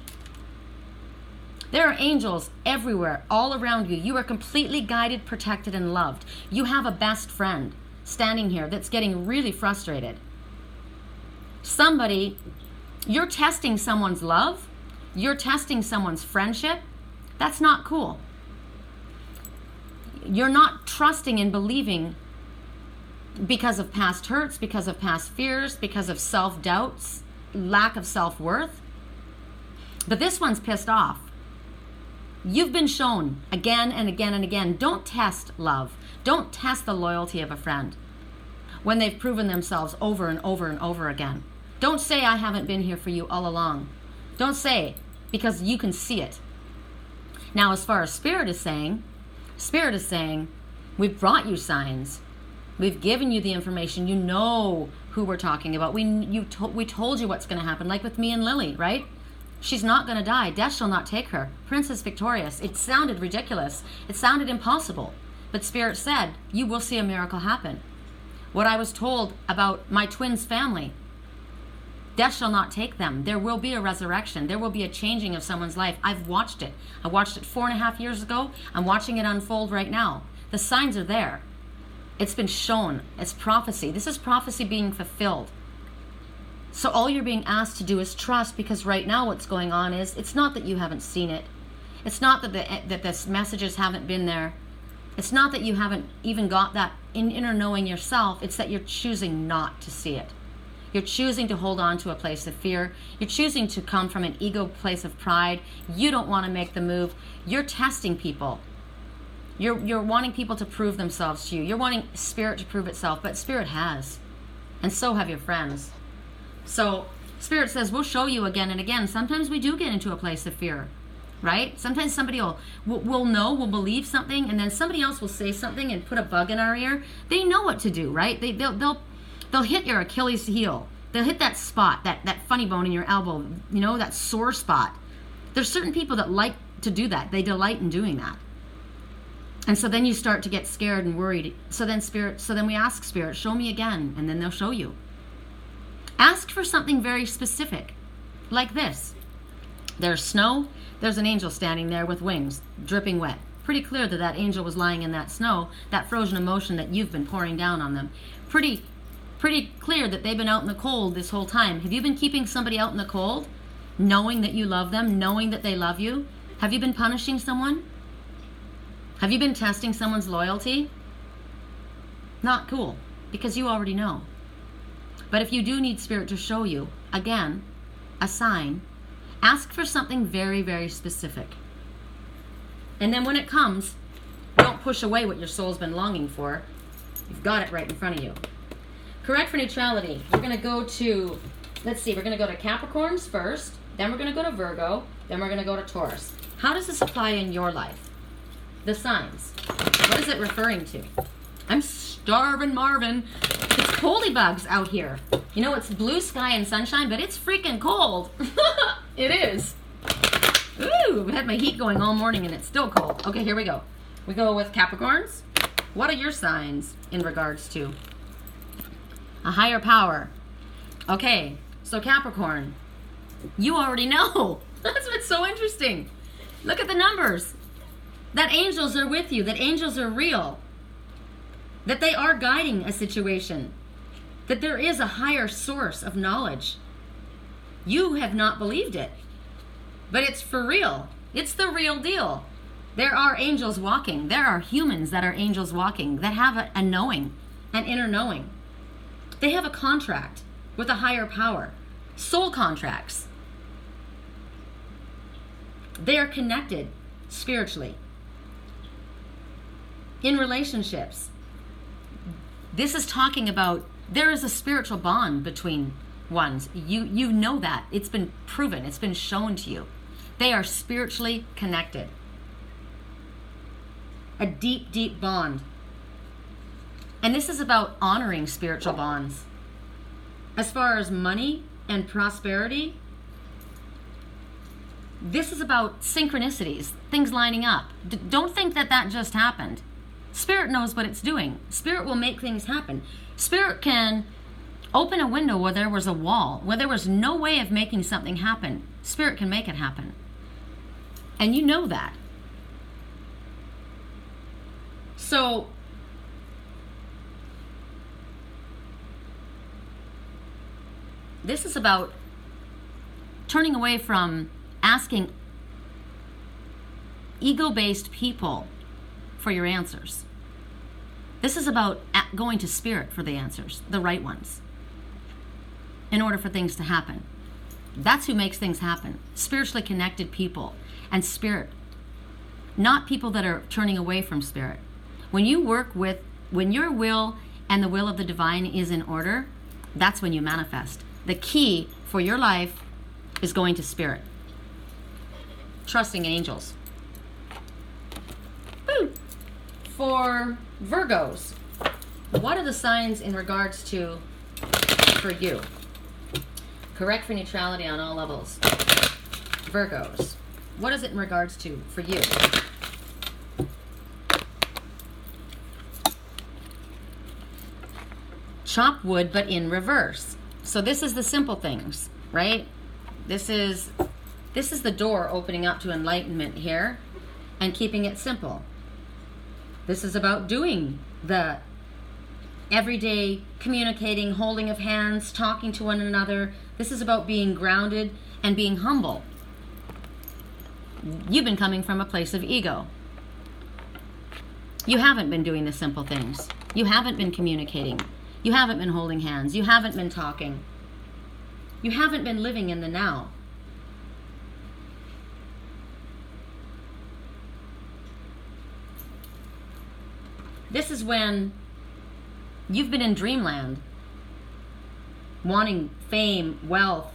There are angels everywhere, all around you. You are completely guided, protected, and loved. You have a best friend standing here that's getting really frustrated. Somebody, you're testing someone's love. You're testing someone's friendship. That's not cool. You're not trusting and believing because of past hurts, because of past fears, because of self-doubts, lack of self-worth. But this one's pissed off. You've been shown again and again and again. Don't test love. Don't test the loyalty of a friend when they've proven themselves over and over and over again. Don't say I haven't been here for you all along. Don't say, because you can see it. Now, as far as Spirit is saying, we've brought you signs. We've given you the information. You know who we're talking about. We told you what's going to happen, like with me and Lily, right? She's not going to die. Death shall not take her. Princess victorious. It sounded ridiculous. It sounded impossible. But Spirit said, you will see a miracle happen. What I was told about my twins' family, death shall not take them. There will be a resurrection. There will be a changing of someone's life. I've watched it. I watched it 4.5 years ago. I'm watching it unfold right now. The signs are there. It's been shown. It's prophecy. This is prophecy being fulfilled. So all you're being asked to do is trust, because right now what's going on is, it's not that you haven't seen it. It's not that the messages haven't been there. It's not that you haven't even got that inner knowing yourself. It's that you're choosing not to see it. You're choosing to hold on to a place of fear. You're choosing to come from an ego place of pride. You don't want to make the move. You're testing people. You're wanting people to prove themselves to you. You're wanting Spirit to prove itself, but Spirit has. And so have your friends. So Spirit says, we'll show you again and again. Sometimes we do get into a place of fear, right? Sometimes somebody will know, will believe something, and then somebody else will say something and put a bug in our ear. They know what to do, right? They'll hit your Achilles heel. They'll hit that spot, that funny bone in your elbow, you know, that sore spot. There's certain people that like to do that. They delight in doing that. And so then you start to get scared and worried. So then we ask Spirit, show me again, and then they'll show you. Ask for something very specific, like this. There's snow. There's an angel standing there with wings, dripping wet. Pretty clear that that angel was lying in that snow, that frozen emotion that you've been pouring down on them. Pretty clear that they've been out in the cold this whole time. Have you been keeping somebody out in the cold, knowing that you love them, knowing that they love you? Have you been punishing someone? Have you been testing someone's loyalty? Not cool, because you already know. But if you do need Spirit to show you, again, a sign, ask for something very, very specific. And then when it comes, don't push away what your soul's been longing for. You've got it right in front of you. Correct for neutrality. We're going to go to, let's see, we're going to go to Capricorns first, then we're going to go to Virgo, then we're going to go to Taurus. How does this apply in your life? The signs. What is it referring to? I'm starving, Marvin. It's coldy bugs out here. You know, it's blue sky and sunshine, but it's freaking cold. It is. Ooh, I had my heat going all morning and it's still cold. Okay, here we go. We go with Capricorns. What are your signs in regards to a higher power? Okay, so Capricorn, you already know. That's what's so interesting. Look at the numbers. That angels are with you, that angels are real, that they are guiding a situation, that there is a higher source of knowledge. You have not believed it, but it's for real. It's the real deal. There are angels walking. There are humans that are angels walking, that have a knowing, an inner knowing. They have a contract with a higher power, soul contracts. They are connected spiritually. In relationships, this is talking about there is a spiritual bond between ones. You know that. It's been proven. It's been shown to you. They are spiritually connected. A deep, deep bond. And this is about honoring spiritual bonds. As far as money and prosperity, this is about synchronicities, things lining up. Don't think that that just happened. Spirit knows what it's doing. Spirit will make things happen. Spirit can open a window where there was a wall, where there was no way of making something happen. Spirit can make it happen. And you know that. So, this is about turning away from asking ego-based people for your answers. This is about going to Spirit for the answers, the right ones, in order for things to happen. That's who makes things happen. Spiritually connected people and Spirit, not people that are turning away from Spirit. When you work with, when your will and the will of the divine is in order, that's when you manifest. The key for your life is going to Spirit. Trusting angels. Woo. For Virgos, what are the signs in regards to for you? Correct for neutrality on all levels. Virgos, what is it in regards to for you? Chop wood, but in reverse. So this is the simple things, right? This is the door opening up to enlightenment here and keeping it simple. This is about doing the everyday communicating, holding of hands, talking to one another. This is about being grounded and being humble. You've been coming from a place of ego. You haven't been doing the simple things. You haven't been communicating. You haven't been holding hands. You haven't been talking. You haven't been living in the now. This is when you've been in dreamland. wanting fame, wealth,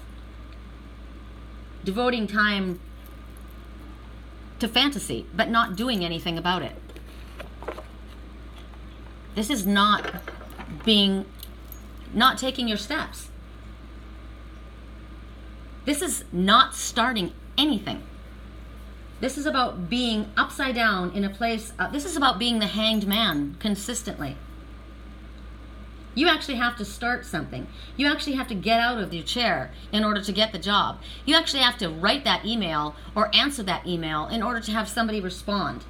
devoting time to fantasy, but not doing anything about it. This is not taking your steps. This is not starting anything. This is about being upside down in a place, this is about being the hanged man consistently. You actually have to start something. You actually have to get out of your chair in order to get the job. You actually have to write that email or answer that email in order to have somebody respond.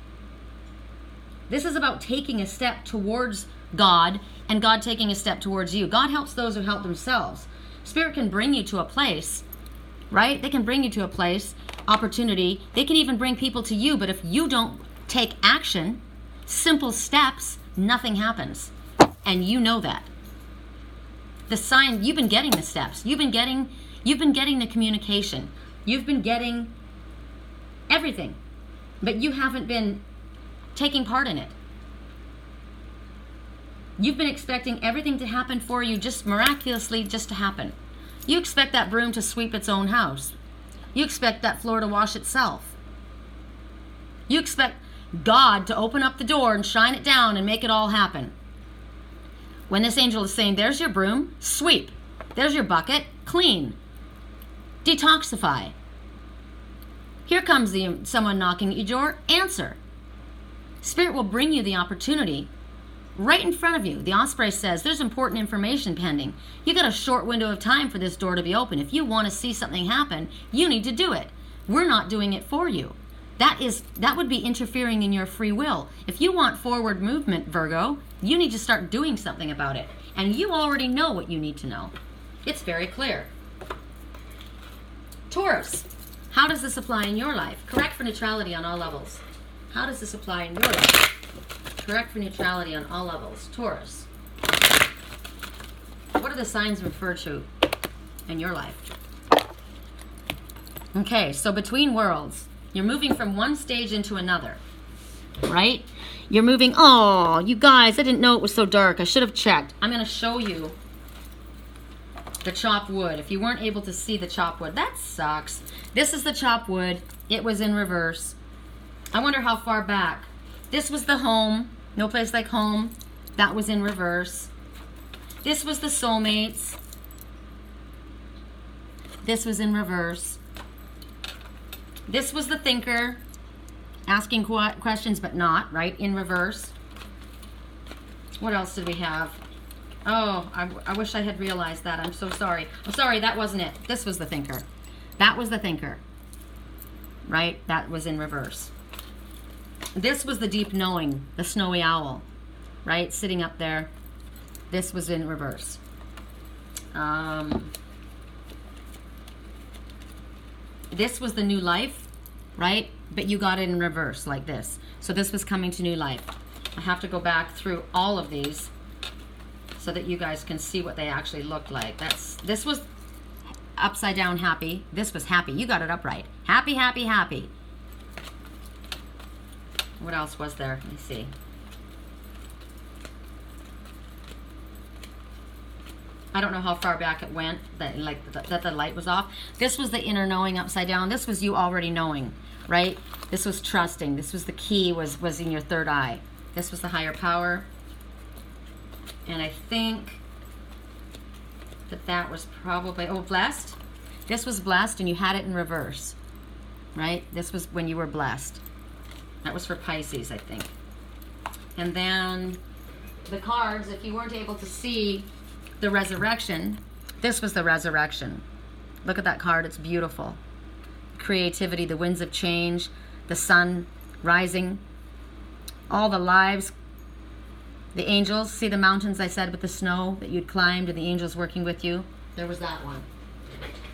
This is about taking a step towards God and God taking a step towards you. God helps those who help themselves. Spirit can bring you to a place, right? They can bring you to a place, opportunity. They can even bring people to you, but if you don't take action, simple steps, nothing happens. And you know that. The sign, you've been getting the steps. You've been getting the communication. You've been getting everything, but you haven't been taking part in it. You've been expecting everything to happen for you just miraculously just to happen. You expect that broom to sweep its own house. You expect that floor to wash itself. You expect God to open up the door and shine it down and make it all happen. When this angel is saying, there's your broom, sweep. There's your bucket, clean. Detoxify. Here comes someone knocking at your door, answer. Spirit will bring you the opportunity right in front of you. The Osprey says there's important information pending. You got a short window of time for this door to be open. If you want to see something happen, you need to do it. We're not doing it for you. That would be interfering in your free will. If you want forward movement, Virgo, you need to start doing something about it. And you already know what you need to know. It's very clear. Taurus, how does this apply in your life? Correct for neutrality on all levels. How does this apply in your life? Correct for neutrality on all levels. Taurus. What are the signs referred to in your life? Okay, so between worlds. You're moving from one stage into another, right? You're moving, oh, you guys, I didn't know it was so dark. I should have checked. I'm going to show you the chopped wood. If you weren't able to see the chopped wood, that sucks. This is the chopped wood. It was in reverse. I wonder how far back. This was the home. No place like home. That was in reverse. This was the soulmates. This was in reverse. This was the thinker, asking questions but not, right, in reverse. What else did we have? Oh, I wish I had realized that. I'm so sorry. I'm sorry, that wasn't it. This was the thinker. That was the thinker, right? That was in reverse. This was the deep knowing, the snowy owl, right, sitting up there. This was in reverse. This was the new life, right? But you got it in reverse like this. So this was coming to new life. I have to go back through all of these so that you guys can see what they actually looked like. This was upside down happy. This was happy. You got it upright. Happy, happy, happy. What else was there? Let me see. I don't know how far back it went, that the light was off. This was the inner knowing upside down. This was you already knowing, right? This was trusting. This was the key, was in your third eye. This was the higher power. And I think that was probably, oh, blessed. This was blessed and you had it in reverse, right? This was when you were blessed. That was for Pisces, I think. And then the cards, if you weren't able to see the resurrection, this was the resurrection. Look at that card, it's beautiful. Creativity, the winds of change, the sun rising, all the lives, the angels. See the mountains I said with the snow that you'd climbed and the angels working with you? There was that one.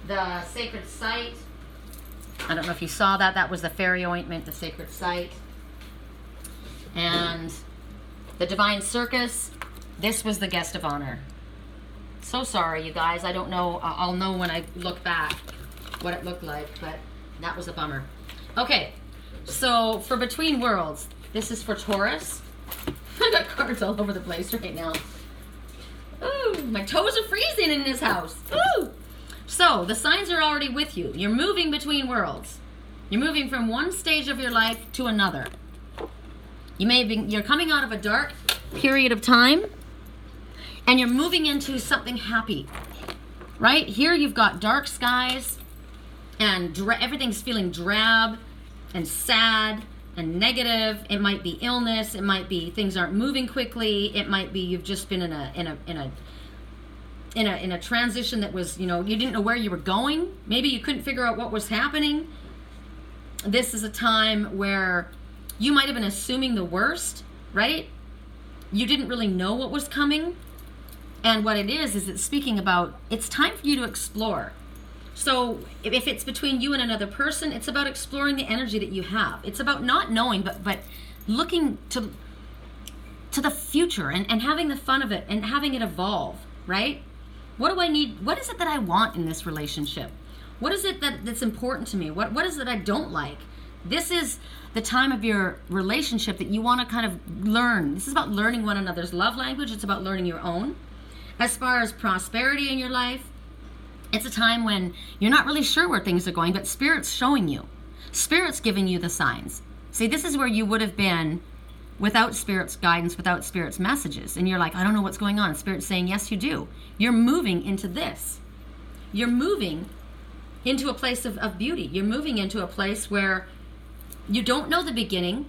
The sacred site, I don't know if you saw that. That was the fairy ointment, the sacred site. And the divine circus, this was the guest of honor. So sorry, you guys. I don't know. I'll know when I look back what it looked like, but that was a bummer. Okay, so for Between Worlds, this is for Taurus. I got cards all over the place right now. Ooh. My toes are freezing in this house. Woo! So, the signs are already with you. You're moving between worlds. You're moving from one stage of your life to another. You're coming out of a dark period of time, and you're moving into something happy. Right? Here you've got dark skies, and everything's feeling drab and sad and negative. It might be illness. It might be things aren't moving quickly. It might be you've just been in a transition that was, you didn't know where you were going. Maybe you couldn't figure out what was happening. This is a time where you might have been assuming the worst, right? You didn't really know what was coming. And what it is it's speaking about, it's time for you to explore. So if it's between you and another person, it's about exploring the energy that you have. It's about not knowing, but looking to the future and having the fun of it and having it evolve, right? What do I need? What is it that I want in this relationship? What is it that's important to me? What is it I don't like? This is the time of your relationship that you want to kind of learn. This is about learning one another's love language. It's about learning your own. As far as prosperity in your life, it's a time when you're not really sure where things are going, but Spirit's showing you. Spirit's giving you the signs. See, this is where you would have been without Spirit's guidance, without Spirit's messages. And you're like, I don't know what's going on. Spirit's saying, yes, you do. You're moving into this. You're moving into a place of beauty. You're moving into a place where you don't know the beginning,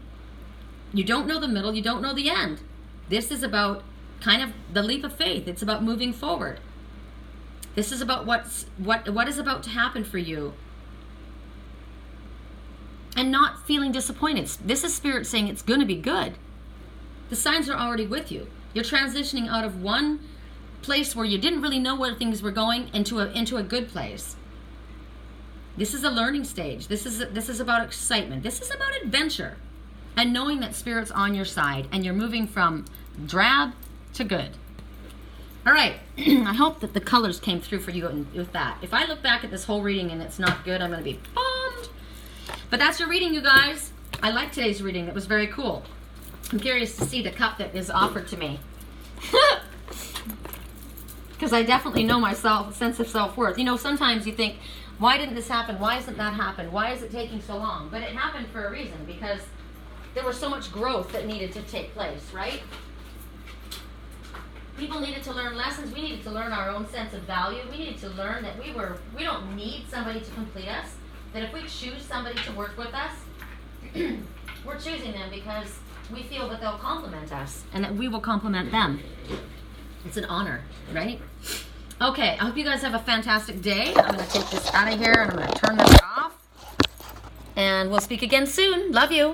you don't know the middle, you don't know the end. This is about kind of the leap of faith. It's about moving forward. This is about what is about to happen for you, and not feeling disappointed. This is Spirit saying it's going to be good. The signs are already with you. You're transitioning out of one place where you didn't really know where things were going into a good place. This is a learning stage. This is about excitement. This is about adventure, and knowing that Spirit's on your side, and you're moving from drab to good. All right. I hope that the colors came through for you with that. If I look back at this whole reading and it's not good, I'm going to be bummed. But that's your reading, you guys. I like today's reading. It was very cool. I'm curious to see the cup that is offered to me. Because I definitely know my sense of self-worth. Sometimes you think, why didn't this happen? Why hasn't that happened? Why is it taking so long? But it happened for a reason, because there was so much growth that needed to take place, right? People needed to learn lessons. We needed to learn our own sense of value. We needed to learn that we don't need somebody to complete us. That if we choose somebody to work with us, we're choosing them because we feel that they'll complement us and that we will complement them. It's an honor, right? Okay, I hope you guys have a fantastic day. I'm going to take this out of here and I'm going to turn this off. And we'll speak again soon. Love you.